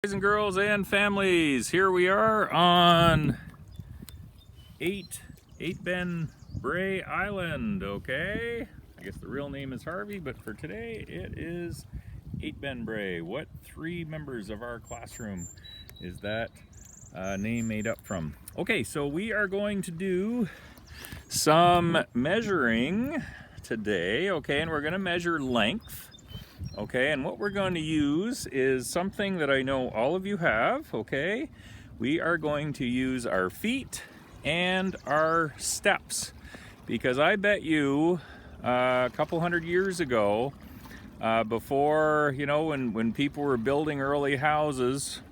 Boys and girls and families, here we are on 8 Ben Brae Island, okay? I guess the real name is Harvey, but for today it is 8 Ben Brae. What three members of our classroom is that name made up from? Okay, so we are going to do some measuring today, okay? And we're going to measure length. Okay, and what we're going to use is something that I know all of you have, okay? We are going to use our feet and our steps, because I bet you a couple hundred years ago, before, you know, when people were building early houses,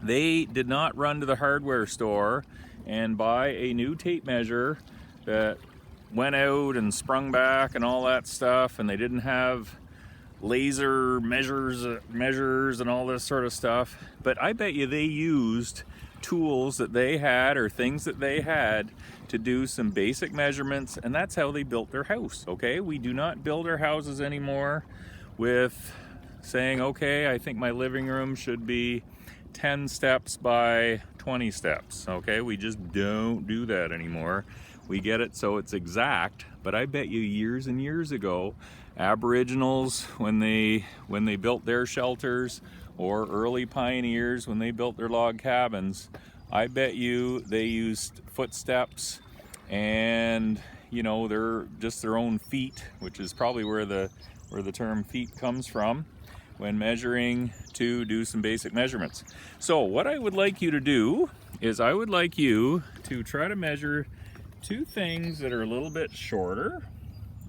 they did not run to the hardware store and buy a new tape measure that went out and sprung back and all that stuff, and they didn't have laser measures and all this sort of stuff. But I bet you they used tools that they had or things that they had to do some basic measurements, and that's how they built their house. Okay, we do not build our houses anymore with saying, okay, I think my living room should be 10 steps by 20 steps. Okay, we just don't do that anymore. We get it so it's exact. But I bet you years and years ago, Aboriginals, when they built their shelters, or early pioneers when they built their log cabins, I bet you they used footsteps and, you know, they're just their own feet, which is probably where the term feet comes from, when measuring to do some basic measurements. So what I would like you to do is I would like you to try to measure two things that are a little bit shorter,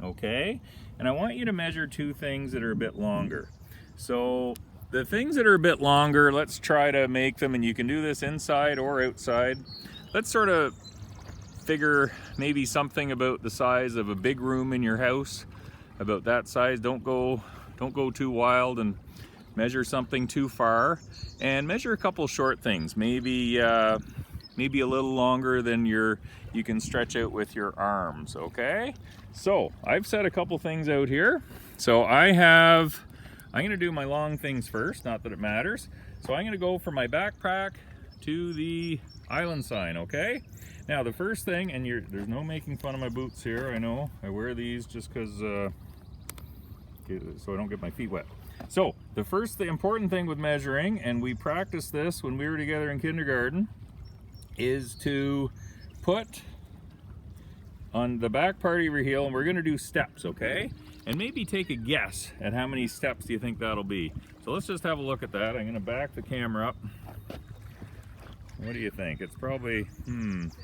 okay? And I want you to measure two things that are a bit longer. So the things that are a bit longer, let's try to make them, and you can do this inside or outside. Let's sort of figure maybe something about the size of a big room in your house, about that size. Don't go too wild and measure something too far, and measure a couple short things, maybe a little longer than you can stretch out with your arms, okay? So I've set a couple things out here. So I'm gonna do my long things first, not that it matters. So I'm gonna go from my backpack to the island sign, okay? Now the first thing, and there's no making fun of my boots here, I know. I wear these just because, so I don't get my feet wet. So the important thing with measuring, and we practiced this when we were together in kindergarten, is to put on the back part of your heel, and we're going to do steps, okay? And maybe take a guess at how many steps do you think that'll be. So let's just have a look at that. I'm going to back the camera up. What do you think? It's probably,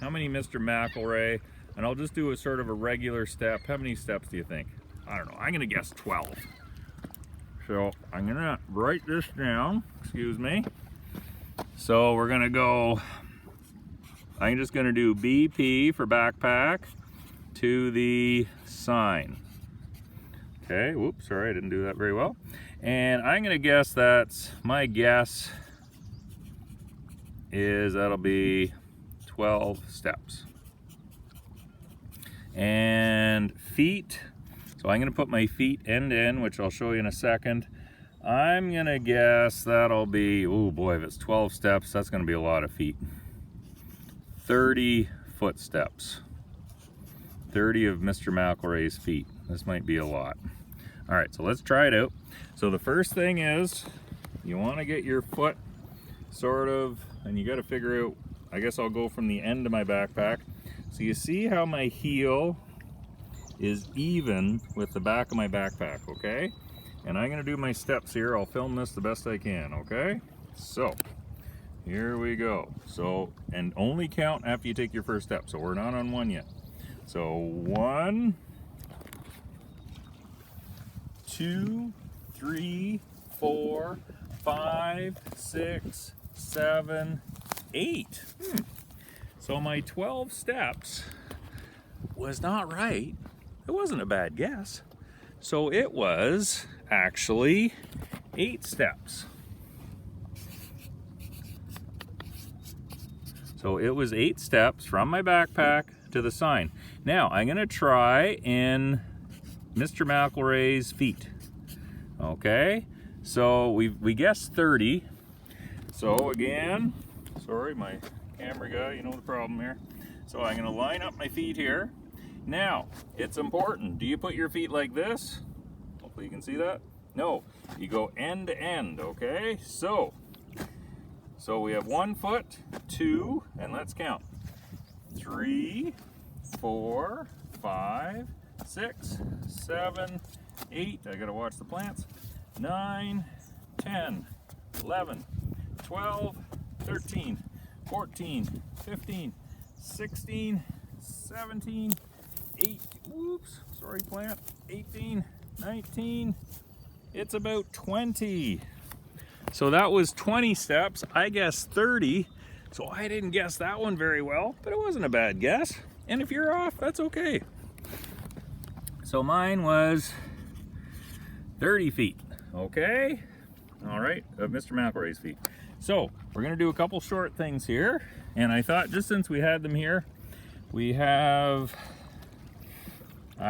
how many Mr. McElroy? And I'll just do a sort of a regular step. How many steps do you think? I don't know. I'm going to guess 12. So I'm going to write this down. Excuse me. So we're going to go, I'm just going to do BP for backpack to the sign. Okay, whoops, sorry, I didn't do that very well. And I'm going to guess my guess is that'll be 12 steps. And feet, so I'm going to put my feet end in, which I'll show you in a second. I'm going to guess that'll be, oh boy, if it's 12 steps, that's going to be a lot of feet. 30 footsteps. 30 of Mr. McElroy's feet. This might be a lot. All right, so let's try it out. So the first thing is, you want to get your foot sort of, and you got to figure out, I guess I'll go from the end of my backpack. So you see how my heel is even with the back of my backpack, okay? And I'm gonna do my steps here. I'll film this the best I can, okay? So, here we go. So, and only count after you take your first step. So we're not on one yet. So 1, 2, 3, 4, 5, 6, 7, 8. So my 12 steps was not right. It wasn't a bad guess. So it was actually 8 steps. So it was 8 steps from my backpack to the sign. Now I'm gonna try in Mr. McElroy's feet. Okay, so we guessed 30. So again, sorry, my camera guy, you know the problem here. So I'm going to line up my feet here. Now, it's important. Do you put your feet like this? Hopefully you can see that. No, you go end to end, okay? So we have 1 foot, 2, and let's count. 3, 4, 5, 6, 7, 8. I gotta watch the plants. 9, 10, 11, 12, 13, 14, 15, 16, 17, 8, whoops, sorry plant, 18, 19, it's about 20. So that was 20 steps. I guessed 30, so I didn't guess that one very well, but it wasn't a bad guess. And if you're off, that's okay. So mine was 30 feet, okay? All right, of Mr. McElroy's feet. So we're gonna do a couple short things here. And I thought, just since we had them here, I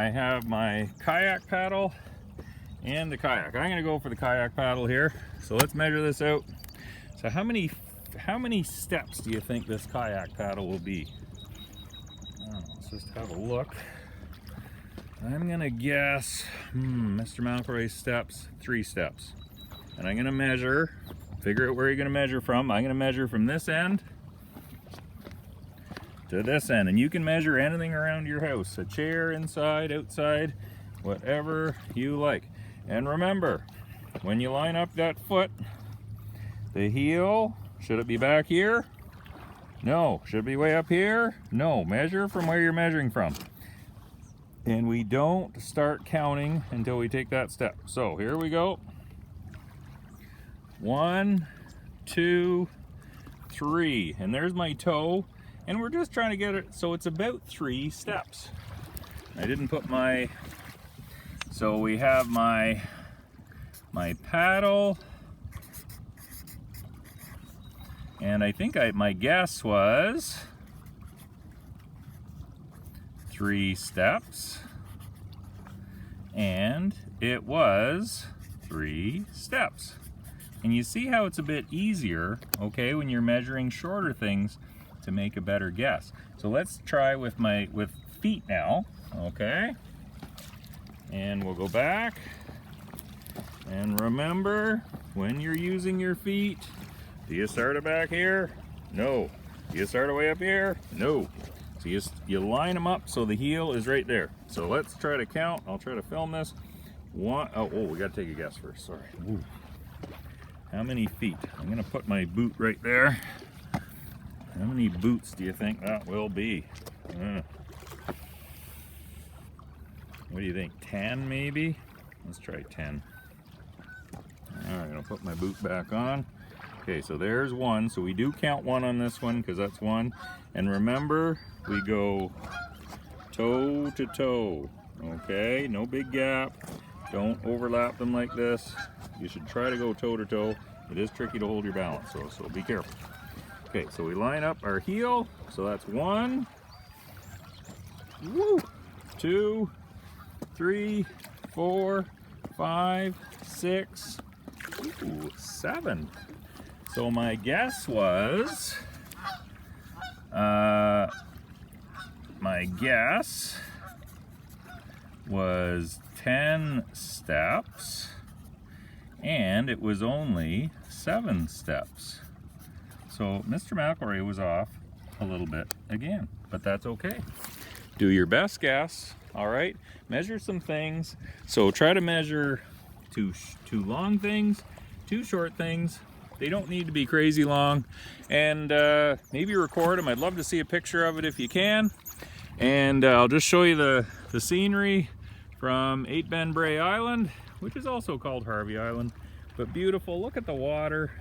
have my kayak paddle and the kayak. I'm gonna go for the kayak paddle here. So let's measure this out. So how many steps do you think this kayak paddle will be? Let's just have a look. I'm gonna guess, Mr. McElroy's steps, 3 steps. And I'm gonna measure, figure out where you're gonna measure from. I'm gonna measure from this end to this end, and you can measure anything around your house, a chair, inside, outside, whatever you like. And remember, when you line up that foot, the heel, should it be back here? No. Should it be way up here? No. Measure from where you're measuring from. And we don't start counting until we take that step. So here we go. 1, 2, 3, and there's my toe. And we're just trying to get it, so it's about 3 steps. I didn't put my, so we have my paddle, and I think my guess was 3 steps, and it was 3 steps. And you see how it's a bit easier, okay, when you're measuring shorter things, to make a better guess. So let's try with feet now, okay? And we'll go back. And remember, when you're using your feet, do you start it back here? No. Do you start it way up here? No. So you line them up so the heel is right there. So let's try to count. I'll try to film this. Oh, we gotta take a guess first, sorry. Ooh. How many feet? I'm gonna put my boot right there. How many boots do you think that will be? What do you think, 10 maybe? Let's try 10. All right, I'll put my boot back on. Okay, so there's 1. So we do count 1 on this one because that's 1. And remember, we go toe to toe, okay? No big gap. Don't overlap them like this. You should try to go toe to toe. It is tricky to hold your balance, so be careful. Okay, so we line up our heel, so that's 1, 2, 3, 4, 5, 6, 7. So my guess was, my guess was 10 steps, and it was only 7 steps. So Mr. McElroy was off a little bit again, but that's okay. Do your best guess, all right? Measure some things. So try to measure two long things, 2 short things. They don't need to be crazy long. And maybe record them. I'd love to see a picture of it if you can. And I'll just show you the scenery from 8 Bend Bray Island, which is also called Harvey Island. But beautiful, look at the water.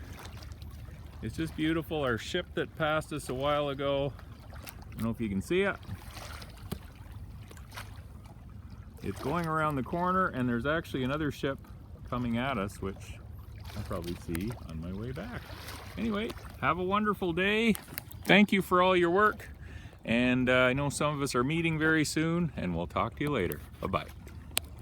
It's just beautiful. Our ship that passed us a while ago, I don't know if you can see it. It's going around the corner, and there's actually another ship coming at us, which I'll probably see on my way back. Anyway, have a wonderful day. Thank you for all your work. And I know some of us are meeting very soon, and we'll talk to you later. Bye-bye.